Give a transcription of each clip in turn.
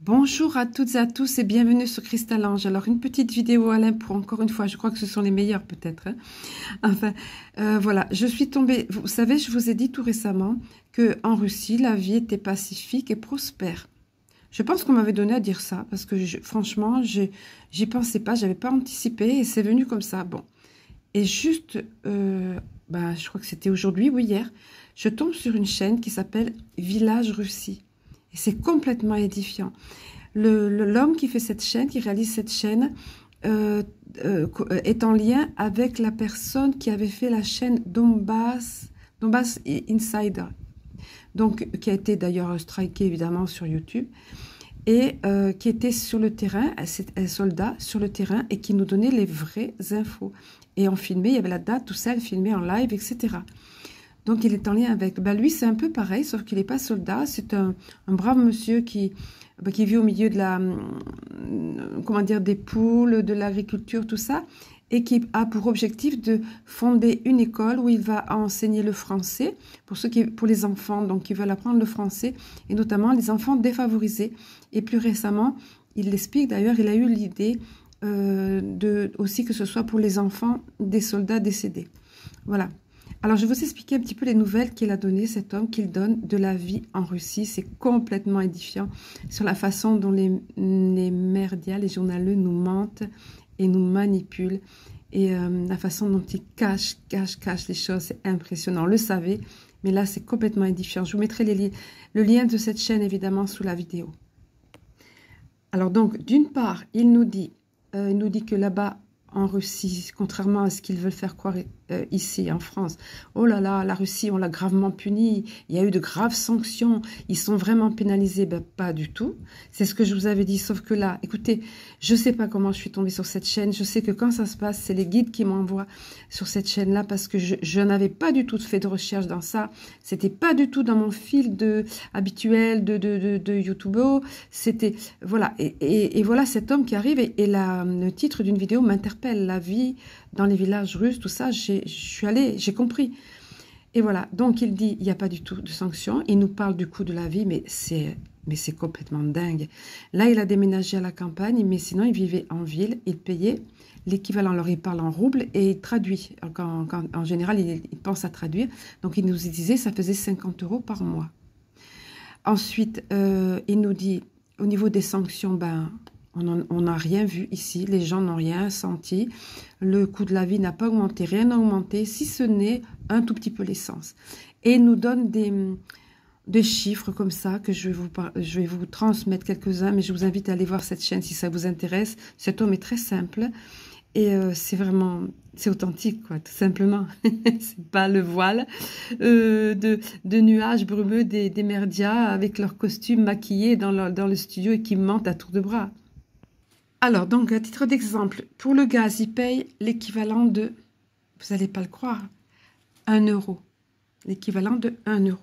Bonjour à toutes et à tous et bienvenue sur Crystalange. Alors une petite vidéo Alain pour encore une fois, je crois que ce sont les meilleurs peut-être. Enfin, voilà, je suis tombée, vous savez, je vous ai dit tout récemment que en Russie, la vie était pacifique et prospère. Je pense qu'on m'avait donné à dire ça parce que franchement, j'y pensais pas, j'avais pas anticipé et c'est venu comme ça. Bon, et juste, je crois que c'était aujourd'hui ou hier, je tombe sur une chaîne qui s'appelle Village Russie. Et c'est complètement édifiant. L'homme qui fait cette chaîne, qui réalise cette chaîne, est en lien avec la personne qui avait fait la chaîne Donbass Insider. Donc, qui a été d'ailleurs striké évidemment sur YouTube. Et qui était sur le terrain, un soldat sur le terrain, et qui nous donnait les vraies infos. Et on filmait, il y avait la date, tout ça, elle filmait en live, etc. Donc, il est en lien avec... lui, c'est un peu pareil, sauf qu'il n'est pas soldat. C'est un brave monsieur qui vit au milieu de comment dire, des poules, de l'agriculture, tout ça, et qui a pour objectif de fonder une école où il va enseigner le français pour les enfants, donc qui veulent apprendre le français, et notamment les enfants défavorisés. Et plus récemment, il l'explique d'ailleurs, il a eu l'idée aussi que ce soit pour les enfants des soldats décédés. Voilà. Alors, je vais vous expliquer un petit peu les nouvelles qu'il a données, cet homme, qu'il donne de la vie en Russie. C'est complètement édifiant sur la façon dont les merdias, les journaleux nous mentent et nous manipulent. Et la façon dont ils cachent les choses, c'est impressionnant. On le savait, mais là, c'est complètement édifiant. Je vous mettrai le lien de cette chaîne, évidemment, sous la vidéo. Alors, donc, d'une part, il nous dit que là-bas, en Russie, contrairement à ce qu'ils veulent faire croire ici en France. Oh là là, la Russie, on l'a gravement puni, il y a eu de graves sanctions, ils sont vraiment pénalisés. Ben, pas du tout. C'est ce que je vous avais dit, sauf que là, écoutez, je ne sais pas comment je suis tombée sur cette chaîne, je sais que quand ça se passe, c'est les guides qui m'envoient sur cette chaîne-là, parce que je n'avais pas du tout fait de recherche dans ça, c'était pas du tout dans mon fil habituel de YouTubeur, c'était, voilà, et voilà cet homme qui arrive, et le titre d'une vidéo m'interpelle, la vie dans les villages russes, tout ça, je suis allée, j'ai compris. Et voilà, donc il dit, il n'y a pas du tout de sanctions, il nous parle du coût de la vie, mais c'est complètement dingue. Là, il a déménagé à la campagne, mais sinon, il vivait en ville, il payait l'équivalent, alors il parle en roubles et il traduit. En général, il pense à traduire, donc il nous disait, ça faisait 50 € par mois. Ensuite, il nous dit, au niveau des sanctions, on n'a rien vu ici, les gens n'ont rien senti, le coût de la vie n'a pas augmenté, rien n'a augmenté, si ce n'est un tout petit peu l'essence. Et il nous donne des chiffres comme ça, que je vais vous transmettre quelques-uns, mais je vous invite à aller voir cette chaîne si ça vous intéresse. Cet homme est très simple, et c'est authentique, quoi, tout simplement. C'est pas le voile de nuages brumeux des merdias avec leurs costumes maquillés dans le studio et qui mentent à tour de bras. Alors, donc, à titre d'exemple, pour le gaz, il paye l'équivalent de, vous n'allez pas le croire, 1 €. L'équivalent de 1 €.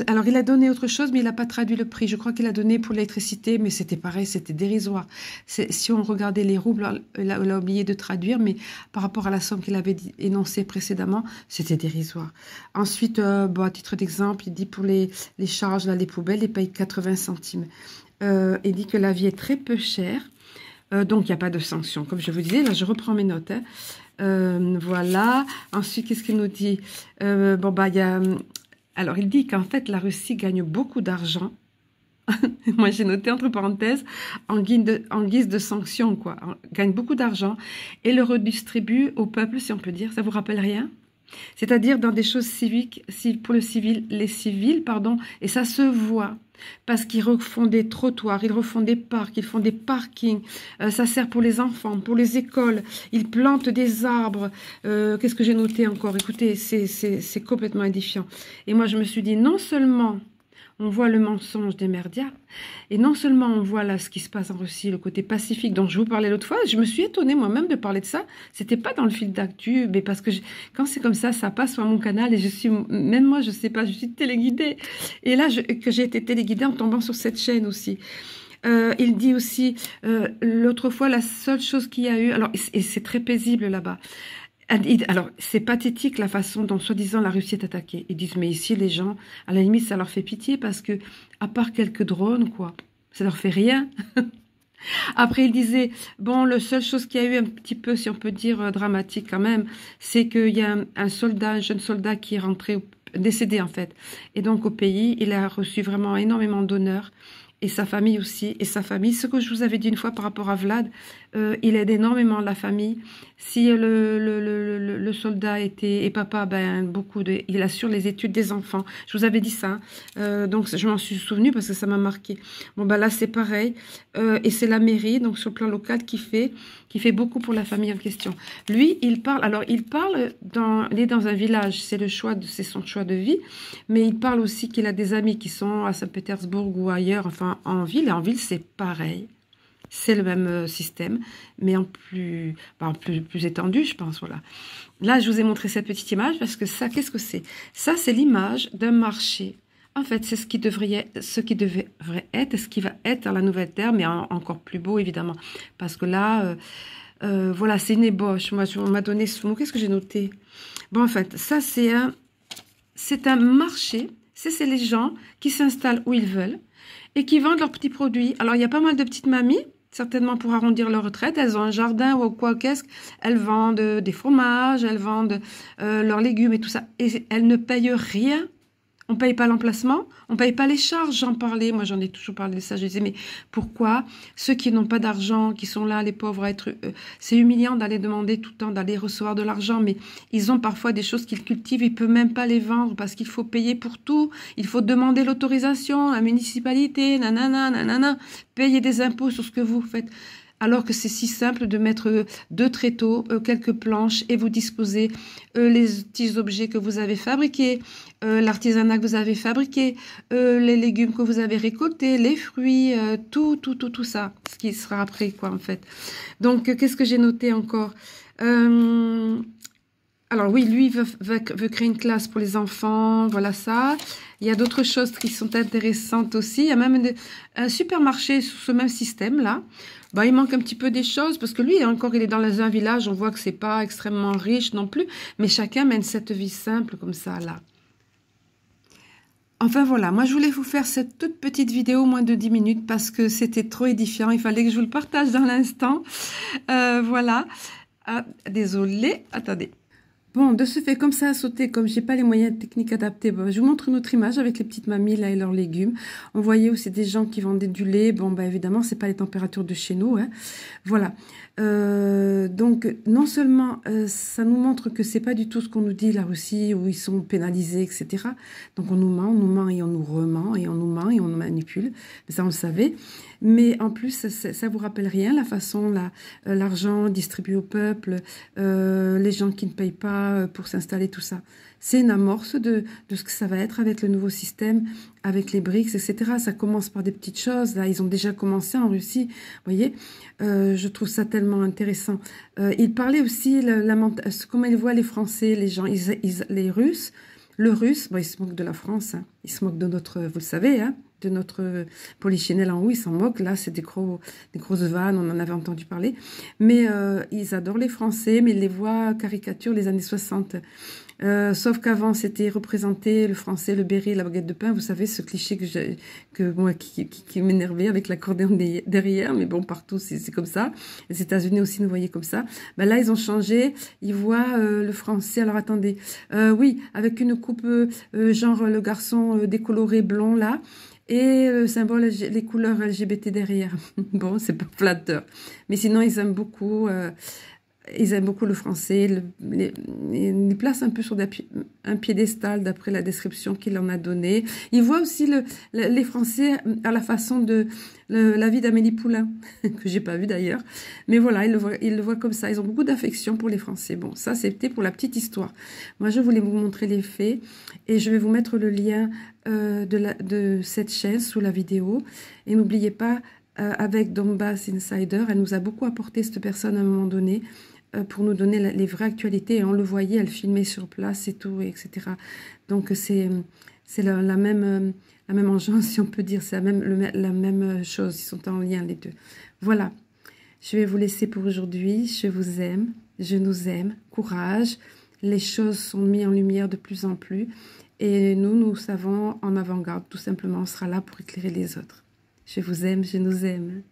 Alors, il a donné autre chose, mais il n'a pas traduit le prix. Je crois qu'il a donné pour l'électricité, mais c'était pareil, c'était dérisoire. Si on regardait les roubles, il a oublié de traduire, mais par rapport à la somme qu'il avait énoncée précédemment, c'était dérisoire. Ensuite, à titre d'exemple, il dit pour les charges, là, les poubelles, il paye 80 centimes. Il dit que la vie est très peu chère, donc il n'y a pas de sanctions. Comme je vous disais, là, je reprends mes notes. Voilà. Ensuite, qu'est-ce qu'il nous dit? Il y a... Alors, il dit qu'en fait, la Russie gagne beaucoup d'argent. Moi, j'ai noté entre parenthèses, en guise de sanctions, quoi. Gagne beaucoup d'argent et le redistribue au peuple, si on peut dire. Ça vous rappelle rien? C'est-à-dire dans des choses civiques, pour les civils, et ça se voit. Parce qu'ils refont des trottoirs, ils refont des parcs, ils font des parkings, ça sert pour les enfants, pour les écoles, ils plantent des arbres. Qu'est-ce que j'ai noté encore? Écoutez, c'est complètement édifiant. Et moi, je me suis dit, non seulement on voit le mensonge des merdias, et non seulement on voit là ce qui se passe en Russie, le côté pacifique dont je vous parlais l'autre fois, je me suis étonnée moi-même de parler de ça, c'était pas dans le fil d'actu, mais parce que quand c'est comme ça passe sur mon canal, et même moi je sais pas, je suis téléguidée, et là que j'ai été téléguidée en tombant sur cette chaîne aussi. Il dit aussi, l'autre fois, la seule chose qu'il y a eu, alors, et c'est très paisible là-bas. Alors, c'est pathétique la façon dont, soi-disant, la Russie est attaquée. Ils disent, mais ici, les gens, à la limite, ça leur fait pitié parce que, à part quelques drones, quoi, ça leur fait rien. Après, il disait, bon, la seule chose qui a eu un petit peu, si on peut dire, dramatique quand même, c'est qu'il y a un soldat, un jeune soldat qui est rentré, décédé en fait. Et donc au pays, il a reçu vraiment énormément d'honneur. Et sa famille aussi. Et sa famille, ce que je vous avais dit une fois par rapport à Vlad, il aide énormément la famille. Si le soldat était et papa, ben beaucoup de, il assure les études des enfants. Je vous avais dit ça, hein. Donc je m'en suis souvenu parce que ça m'a marqué. Bon ben là c'est pareil, et c'est la mairie donc sur le plan local qui fait beaucoup pour la famille en question. Lui, il parle. Alors il parle il est dans un village. C'est son choix de vie, mais il parle aussi qu'il a des amis qui sont à Saint-Pétersbourg ou ailleurs, enfin en ville. Et en ville c'est pareil. C'est le même système, mais plus étendu, je pense, voilà. Là, je vous ai montré cette petite image parce que ça, qu'est-ce que c'est? Ça, c'est l'image d'un marché. En fait, c'est ce qui devrait être, ce qui va être dans la nouvelle terre, mais encore plus beau, évidemment. Parce que là, voilà, c'est une ébauche. Moi, on m'a donné ce mot. Qu'est-ce que j'ai noté? Bon, en fait, ça, c'est un marché. C'est les gens qui s'installent où ils veulent et qui vendent leurs petits produits. Alors, il y a pas mal de petites mamies, certainement pour arrondir leur retraite. Elles ont un jardin ou quoi qu'est-ce. Elles vendent des fromages, elles vendent leurs légumes et tout ça. Et elles ne payent rien. On ne paye pas l'emplacement, on ne paye pas les charges. J'en parlais, moi j'en ai toujours parlé de ça. Je disais, mais pourquoi ceux qui n'ont pas d'argent, qui sont là, les pauvres, c'est humiliant d'aller demander tout le temps, d'aller recevoir de l'argent, mais ils ont parfois des choses qu'ils cultivent, ils ne peuvent même pas les vendre parce qu'il faut payer pour tout. Il faut demander l'autorisation, la municipalité, nanana, nanana, payer des impôts sur ce que vous faites. Alors que c'est si simple de mettre 2 tréteaux, quelques planches et vous disposez les petits objets que vous avez fabriqués, l'artisanat que vous avez fabriqué, les légumes que vous avez récoltés, les fruits, tout ça, ce qui sera après quoi en fait. Donc qu'est-ce que j'ai noté encore? Alors oui, lui veut créer une classe pour les enfants, voilà ça. Il y a d'autres choses qui sont intéressantes aussi. Il y a même un supermarché sur ce même système-là. Bah, il manque un petit peu des choses parce que lui, il est dans un village, on voit que c'est pas extrêmement riche non plus, mais chacun mène cette vie simple comme ça, là. Enfin voilà, moi je voulais vous faire cette toute petite vidéo, moins de 10 minutes, parce que c'était trop édifiant, il fallait que je vous le partage dans l'instant. Voilà. Ah, désolée, attendez. Bon, de ce fait, comme ça a sauté, comme j'ai pas les moyens techniques adaptés, bon, je vous montre une autre image avec les petites mamies là et leurs légumes. On voyait aussi des gens qui vendaient du lait. Bon, bah évidemment, c'est pas les températures de chez nous, hein. Voilà. Donc, non seulement ça nous montre que c'est pas du tout ce qu'on nous dit la Russie où ils sont pénalisés, etc. Donc on nous ment et on nous rement et on nous ment et on nous manipule. Mais ça, on le savait. Mais en plus, ça vous rappelle rien la façon l'argent distribué au peuple, les gens qui ne payent pas pour s'installer, tout ça. C'est une amorce de ce que ça va être avec le nouveau système, avec les BRICS, etc. Ça commence par des petites choses. Là, ils ont déjà commencé en Russie. Vous voyez, je trouve ça tellement intéressant. Il parlait aussi comment ils voient les Français, les gens, les Russes. Le Russe, bon, il se moque de la France, hein. Il se moque de notre, vous le savez, hein, de notre polichinelle en haut, ils s'en moquent. Là, c'est des grosses vannes, on en avait entendu parler. Mais ils adorent les Français, mais ils les voient caricature les années 60. Sauf qu'avant, c'était représenté le français, le béret, la baguette de pain. Vous savez, ce cliché qui m'énervait avec l'accordéon derrière. Mais bon, partout, c'est comme ça. Les États-Unis aussi nous voyaient comme ça. Ben là, ils ont changé. Ils voient le français. Alors, attendez. Oui, avec une coupe, genre le garçon décoloré blond, là. Et le symbole, les couleurs LGBT derrière. Bon, c'est pas flatteur. Mais sinon, ils aiment beaucoup le français. Ils placent un peu sur un piédestal d'après la description qu'il en a donnée. Ils voient aussi les Français à la façon de la vie d'Amélie Poulain, que j'ai pas vu d'ailleurs. Mais voilà, ils le voient comme ça. Ils ont beaucoup d'affection pour les Français. Bon, ça, c'était pour la petite histoire. Moi, je voulais vous montrer les faits et je vais vous mettre le lien de cette chaîne sous la vidéo. Et n'oubliez pas, avec Donbass Insider, elle nous a beaucoup apporté, cette personne, à un moment donné, pour nous donner les vraies actualités. Et on le voyait, elle filmait sur place et tout, etc. Donc, c'est la même engeance, si on peut dire. C'est la même chose. Ils sont en lien, les deux. Voilà. Je vais vous laisser pour aujourd'hui. Je vous aime. Je nous aime. Courage. Les choses sont mises en lumière de plus en plus. Et nous savons en avant-garde. Tout simplement, on sera là pour éclairer les autres. Je vous aime, je nous aime.